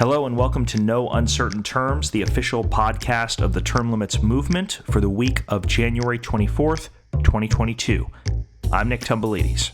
Hello and welcome to No Uncertain Terms, the official podcast of the Term Limits movement for the week of January 24th, 2022. I'm Nick Tumbelides.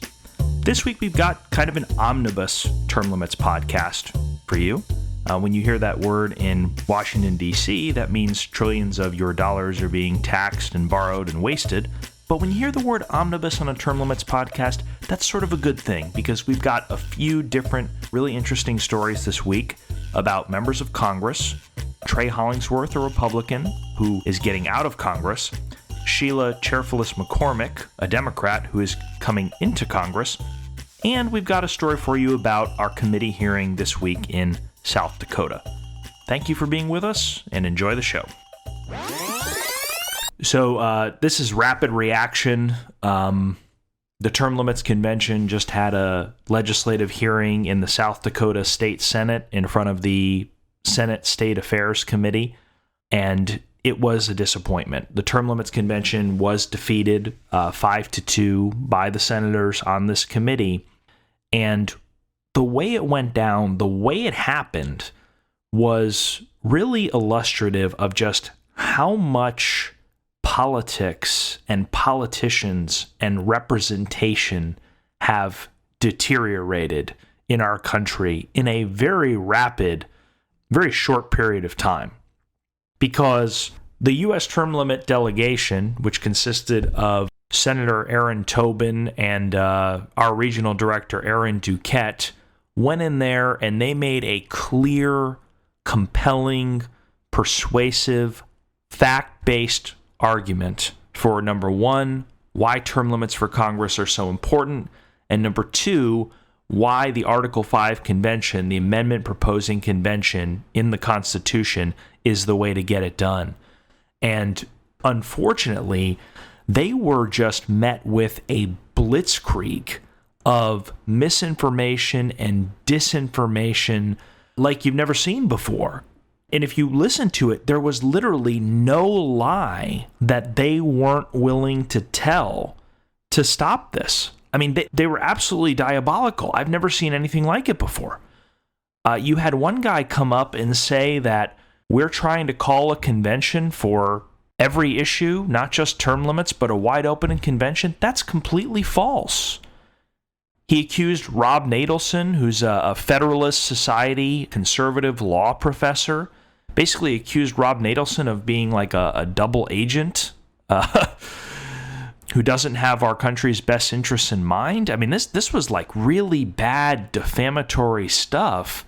This week we've got kind of an omnibus term limits podcast for you. When you hear that word in Washington, D.C., that means trillions of your dollars are being taxed and borrowed and wasted. But when you hear the word omnibus on a term limits podcast, that's sort of a good thing because we've got a few different really interesting stories this week about members of Congress, Trey Hollingsworth, a Republican who is getting out of Congress, Sheila Chairfullis McCormick, a Democrat who is coming into Congress, and we've got a story for you about our committee hearing this week in South Dakota. Thank you for being with us and enjoy the show. So this is rapid reaction. The Term Limits Convention just had a legislative hearing in the South Dakota State Senate in front of the Senate State Affairs Committee, and it was a disappointment. The Term Limits Convention was defeated 5-2 by the senators on this committee, and the way it went down, the way it happened, was really illustrative of just how much politics and politicians and representation have deteriorated in our country in a very rapid, very short period of time. Because the U.S. term limit delegation, which consisted of Senator Aaron Tobin and our regional director, Aaron Duquette, went in there and they made a clear, compelling, persuasive, fact-based argument for, number one, why term limits for Congress are so important, and number two, why the Article 5 convention, the amendment proposing convention in the Constitution, is the way to get it done. And unfortunately, they were just met with a blitzkrieg of misinformation and disinformation like you've never seen before. And if you listen to it, there was literally no lie that they weren't willing to tell to stop this. I mean, they were absolutely diabolical. I've never seen anything like it before. You had one guy come up and say that we're trying to call a convention for every issue, not just term limits, but a wide open convention. That's completely false. He accused Rob Natelson, who's a Federalist Society conservative law professor, basically accused Rob Natelson of being like a double agent who doesn't have our country's best interests in mind. I mean, this was like really bad defamatory stuff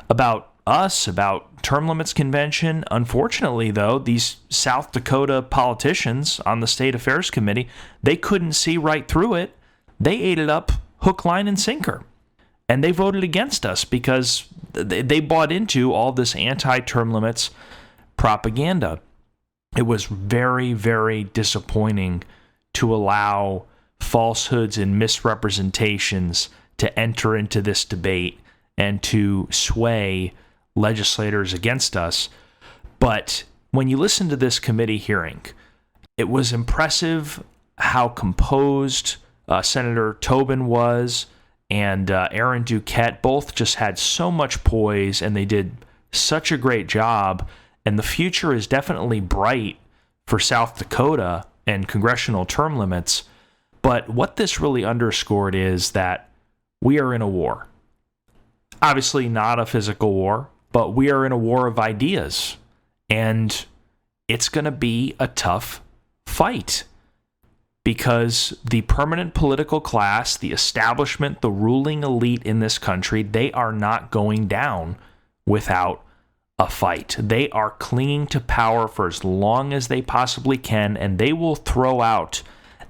about us, about Term Limits Convention. Unfortunately, though, these South Dakota politicians on the State Affairs Committee, they couldn't see right through it. They ate it up hook, line, and sinker. And they voted against us because they bought into all this anti-term limits propaganda. It was very, very disappointing to allow falsehoods and misrepresentations to enter into this debate and to sway legislators against us. But when you listen to this committee hearing, it was impressive how composed Senator Tobin was, and Aaron Duquette. Both just had so much poise, and they did such a great job. And the future is definitely bright for South Dakota and congressional term limits. But what this really underscored is that we are in a war. Obviously not a physical war, but we are in a war of ideas. And it's going to be a tough fight, because the permanent political class, the establishment, the ruling elite in this country, they are not going down without a fight. They are clinging to power for as long as they possibly can, and they will throw out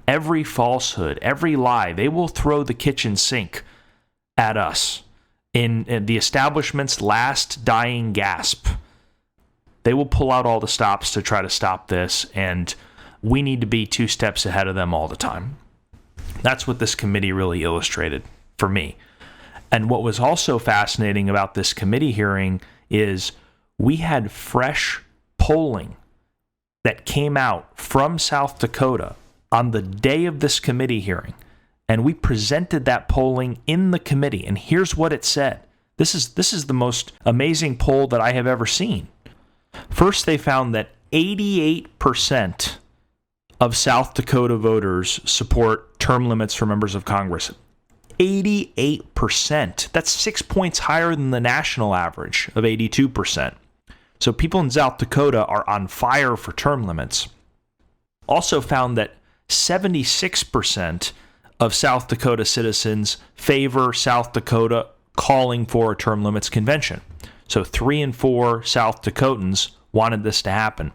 every falsehood, every lie. They will throw the kitchen sink at us in the establishment's last dying gasp. They will pull out all the stops to try to stop this, and we need to be 2 steps ahead of them all the time. That's what this committee really illustrated for me. And what was also fascinating about this committee hearing is we had fresh polling that came out from South Dakota on the day of this committee hearing. And we presented that polling in the committee. And here's what it said. This is the most amazing poll that I have ever seen. First, they found that 88% of South Dakota voters support term limits for members of Congress. 88%. That's 6 points higher than the national average of 82%. So people in South Dakota are on fire for term limits. Also found that 76% of South Dakota citizens favor South Dakota calling for a term limits convention. So 3 in 4 South Dakotans wanted this to happen.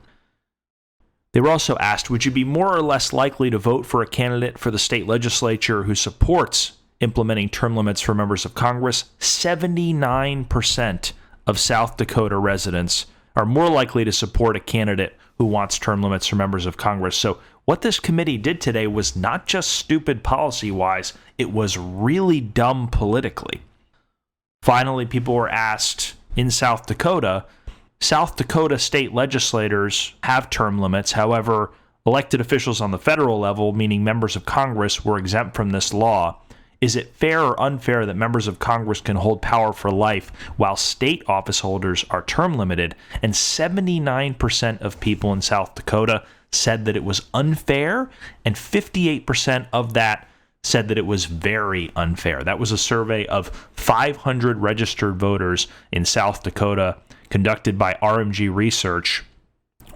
They were also asked, would you be more or less likely to vote for a candidate for the state legislature who supports implementing term limits for members of Congress? 79% of South Dakota residents are more likely to support a candidate who wants term limits for members of Congress. So what this committee did today was not just stupid policy-wise, it was really dumb politically. Finally, people were asked in South Dakota state legislators have term limits. However, elected officials on the federal level, meaning members of Congress, were exempt from this law. Is it fair or unfair that members of Congress can hold power for life while state office holders are term limited? And 79% of people in South Dakota said that it was unfair, and 58% of that said that it was very unfair. That was a survey of 500 registered voters in South Dakota conducted by RMG Research,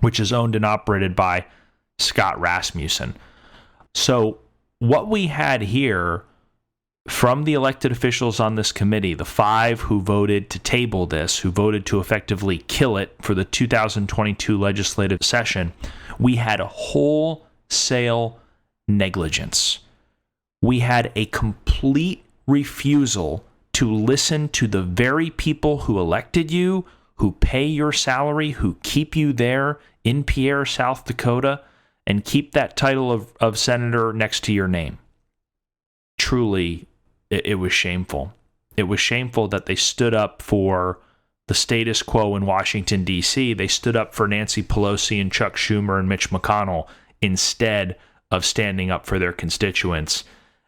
which is owned and operated by Scott Rasmussen. So what we had here from the elected officials on this committee, the 5 who voted to table this, who voted to effectively kill it for the 2022 legislative session, we had a wholesale negligence. We had a complete refusal to listen to the very people who elected you, who pay your salary, who keep you there in Pierre, South Dakota, and keep that title of senator next to your name. Truly, it was shameful. It was shameful that they stood up for the status quo in Washington, D.C. They stood up for Nancy Pelosi and Chuck Schumer and Mitch McConnell instead of standing up for their constituents.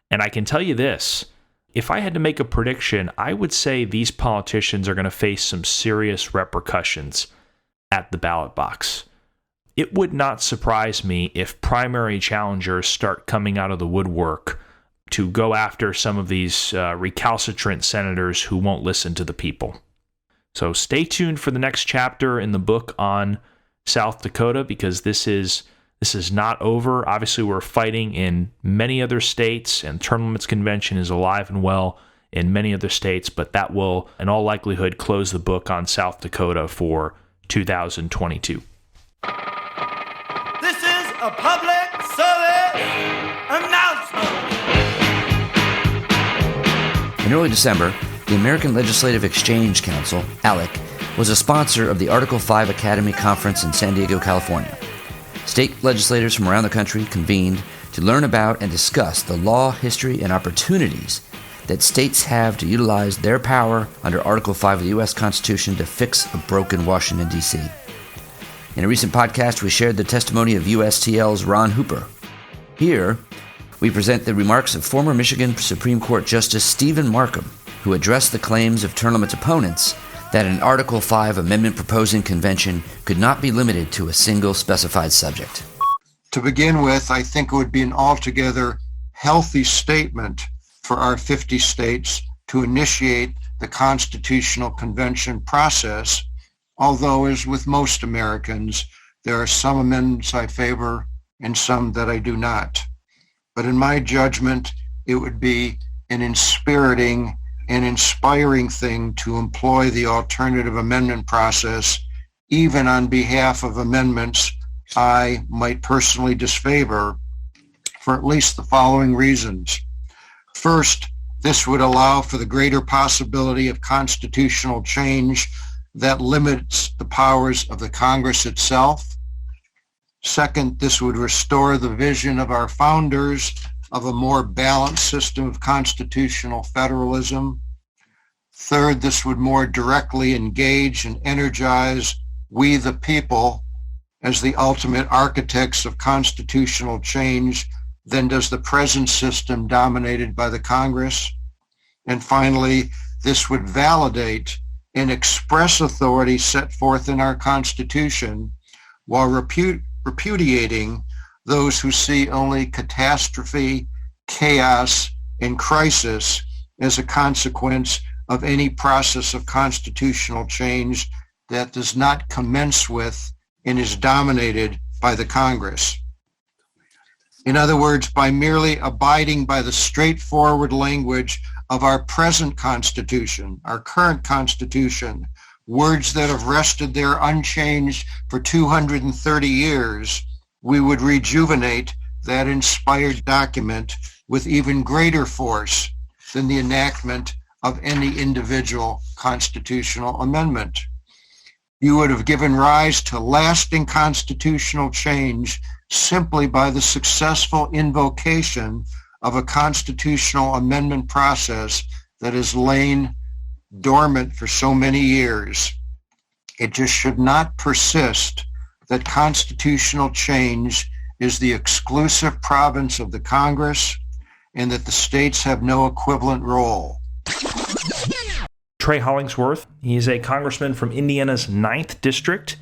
And I can tell you this, if I had to make a prediction, I would say these politicians are going to face some serious repercussions at the ballot box. It would not surprise me if primary challengers start coming out of the woodwork to go after some of these recalcitrant senators who won't listen to the people. So stay tuned for the next chapter in the book on South Dakota, because this is not over. Obviously, we're fighting in many other states, and term limits convention is alive and well in many other states, but that will, in all likelihood, close the book on South Dakota for 2022. This is a public service announcement. In early December, the American Legislative Exchange Council, ALEC, was a sponsor of the Article 5 Academy Conference in San Diego, California. State legislators from around the country convened to learn about and discuss the law, history, and opportunities that states have to utilize their power under Article 5 of the U.S. Constitution to fix a broken Washington, D.C. In a recent podcast, we shared the testimony of USTL's Ron Hooper. Here, we present the remarks of former Michigan Supreme Court Justice Stephen Markham, who addressed the claims of term limits opponents that an Article 5 amendment proposing convention could not be limited to a single specified subject. To begin with, I think it would be an altogether healthy statement for our 50 states to initiate the constitutional convention process, although, as with most Americans, there are some amendments I favor and some that I do not. But in my judgment, it would be an inspiriting and inspiring thing to employ the alternative amendment process, even on behalf of amendments I might personally disfavor, for at least the following reasons. First, this would allow for the greater possibility of constitutional change that limits the powers of the Congress itself. Second, this would restore the vision of our founders of a more balanced system of constitutional federalism. Third, this would more directly engage and energize we the people as the ultimate architects of constitutional change than does the present system dominated by the Congress. And finally, this would validate and express authority set forth in our Constitution while repudiating those who see only catastrophe, chaos, and crisis as a consequence of any process of constitutional change that does not commence with and is dominated by the Congress. In other words, by merely abiding by the straightforward language of our present Constitution, our current Constitution, words that have rested there unchanged for 230 years, we would rejuvenate that inspired document with even greater force than the enactment of any individual constitutional amendment. You would have given rise to lasting constitutional change simply by the successful invocation of a constitutional amendment process that has lain dormant for so many years. It just should not persist that constitutional change is the exclusive province of the Congress and that the states have no equivalent role. Trey Hollingsworth, he's a congressman from Indiana's 9th District.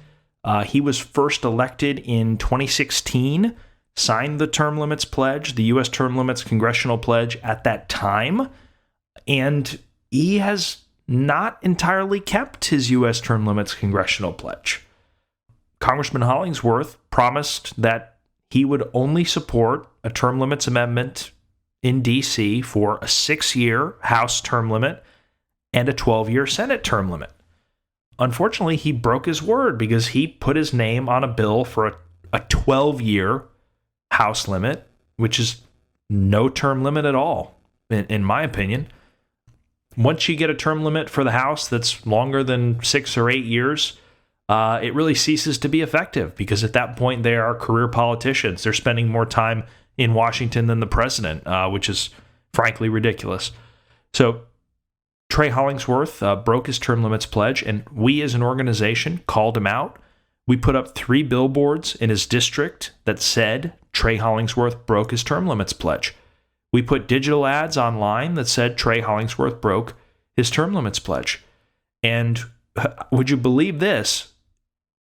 He was first elected in 2016, signed the term limits pledge, the U.S. term limits congressional pledge at that time, and he has not entirely kept his U.S. term limits congressional pledge. Congressman Hollingsworth promised that he would only support a term limits amendment in D.C. for a 6-year House term limit and a 12-year Senate term limit. Unfortunately, he broke his word because he put his name on a bill for a 12-year House limit, which is no term limit at all, in my opinion. Once you get a term limit for the House that's longer than 6 or 8 years, it really ceases to be effective because at that point they are career politicians. They're spending more time in Washington than the president, which is frankly ridiculous. So Trey Hollingsworth broke his term limits pledge, and we as an organization called him out. We put up 3 billboards in his district that said Trey Hollingsworth broke his term limits pledge. We put digital ads online that said Trey Hollingsworth broke his term limits pledge. And would you believe this?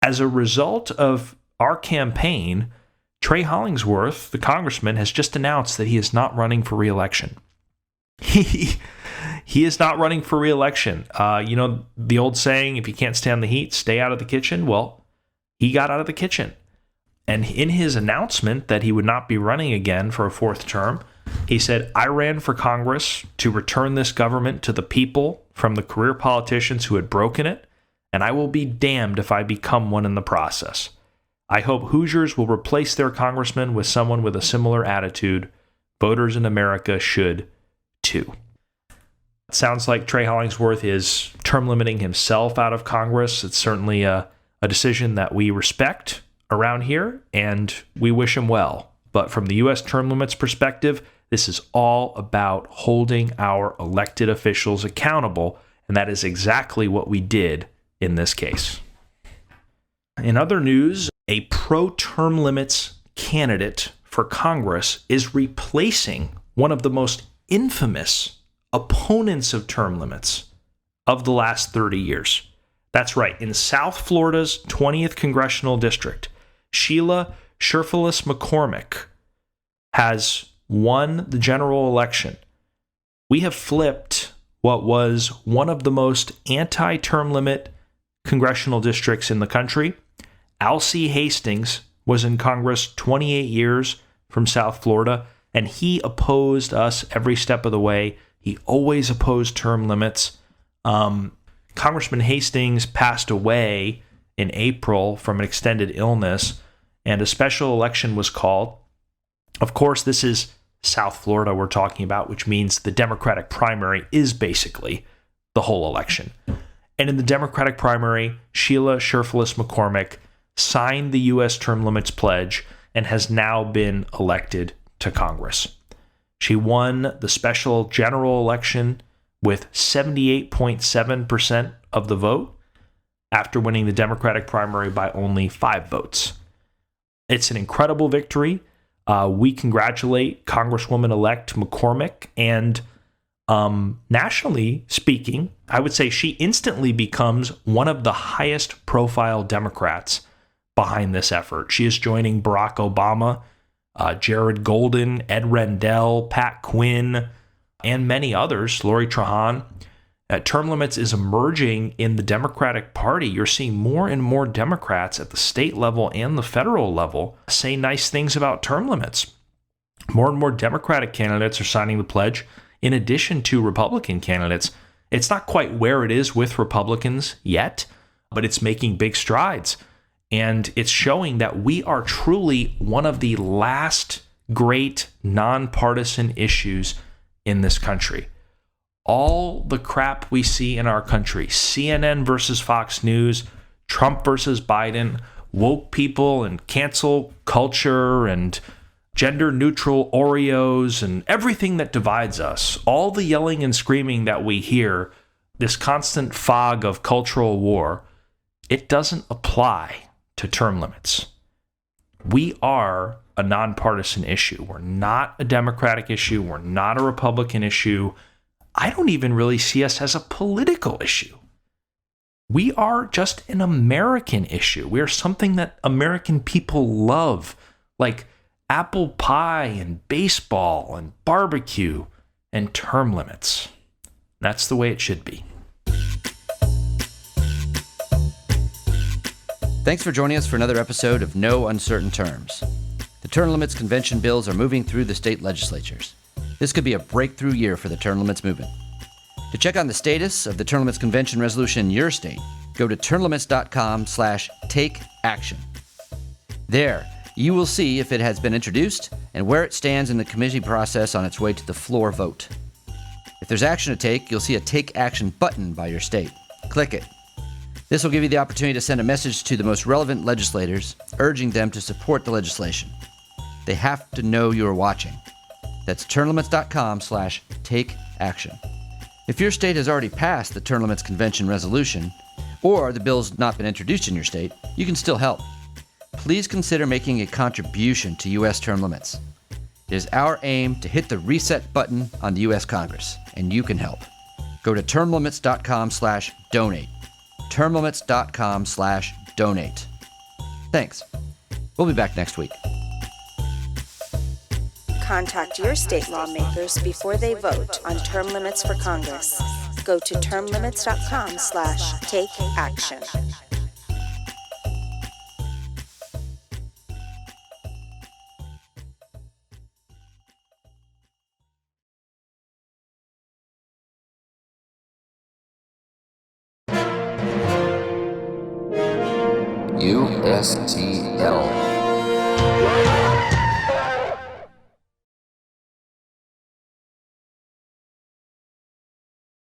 As a result of our campaign, Trey Hollingsworth, the congressman, has just announced that he is not running for re-election. He is not running for re-election. You know, the old saying, if you can't stand the heat, stay out of the kitchen. Well, he got out of the kitchen. And in his announcement that he would not be running again for a 4th term, he said, I ran for Congress to return this government to the people from the career politicians who had broken it, and I will be damned if I become one in the process. I hope Hoosiers will replace their congressman with someone with a similar attitude. Voters in America should, too. It sounds like Trey Hollingsworth is term limiting himself out of Congress. It's certainly a decision that we respect around here, and we wish him well. But from the U.S. term limits perspective, this is all about holding our elected officials accountable, and that is exactly what we did in this case. In other news, a pro-term limits candidate for Congress is replacing one of the most infamous opponents of term limits of the last 30 years. That's right. In South Florida's 20th Congressional District, Sheila Sherfilis McCormick has won the general election. We have flipped what was one of the most anti-term limit congressional districts in the country. Alcee Hastings was in Congress 28 years from South Florida, and he opposed us every step of the way. He always opposed term limits. Congressman Hastings passed away in April from an extended illness, and a special election was called. Of course, this is South Florida we're talking about, which means the Democratic primary is basically the whole election. And in the Democratic primary, Sheila Sherfilis McCormick signed the U.S. term limits pledge and has now been elected to Congress. She won the special general election with 78.7% of the vote after winning the Democratic primary by only 5 votes. It's an incredible victory. We congratulate Congresswoman-elect McCormick, and Nationally speaking, I would say she instantly becomes one of the highest profile Democrats behind this effort. She is joining Barack Obama, Jared Golden, Ed Rendell, Pat Quinn, and many others, Lori Trahan. Term limits is emerging in the Democratic Party. You're seeing more and more Democrats at the state level and the federal level say nice things about term limits. More and more Democratic candidates are signing the pledge, in addition to Republican candidates. It's not quite where it is with Republicans yet, but it's making big strides. And it's showing that we are truly one of the last great nonpartisan issues in this country. All the crap we see in our country, CNN versus Fox News, Trump versus Biden, woke people and cancel culture and gender neutral Oreos and everything that divides us, all the yelling and screaming that we hear, this constant fog of cultural war, it doesn't apply to term limits. We are a nonpartisan issue. We're not a Democratic issue. We're not a Republican issue. I don't even really see us as a political issue. We are just an American issue. We are something that American people love, like apple pie and baseball and barbecue and term limits. That's the way it should be. Thanks for joining us for another episode of No Uncertain Terms. The term limits convention bills are moving through the state legislatures. This could be a breakthrough year for the term limits movement. To check on the status of the term limits convention resolution in your state, go to termlimits.com/takeaction. There, you will see if it has been introduced and where it stands in the committee process on its way to the floor vote. If there's action to take, you'll see a Take Action button by your state. Click it. This will give you the opportunity to send a message to the most relevant legislators, urging them to support the legislation. They have to know you are watching. That's termlimits.com/takeaction. If your state has already passed the term limits convention resolution, or the bill's not been introduced in your state, you can still help. Please consider making a contribution to U.S. term limits. It is our aim to hit the reset button on the U.S. Congress, and you can help. Go to termlimits.com/donate. termlimits.com/donate. Thanks. We'll be back next week. Contact your state lawmakers before they vote on term limits for Congress. Go to termlimits.com/takeaction. USTL.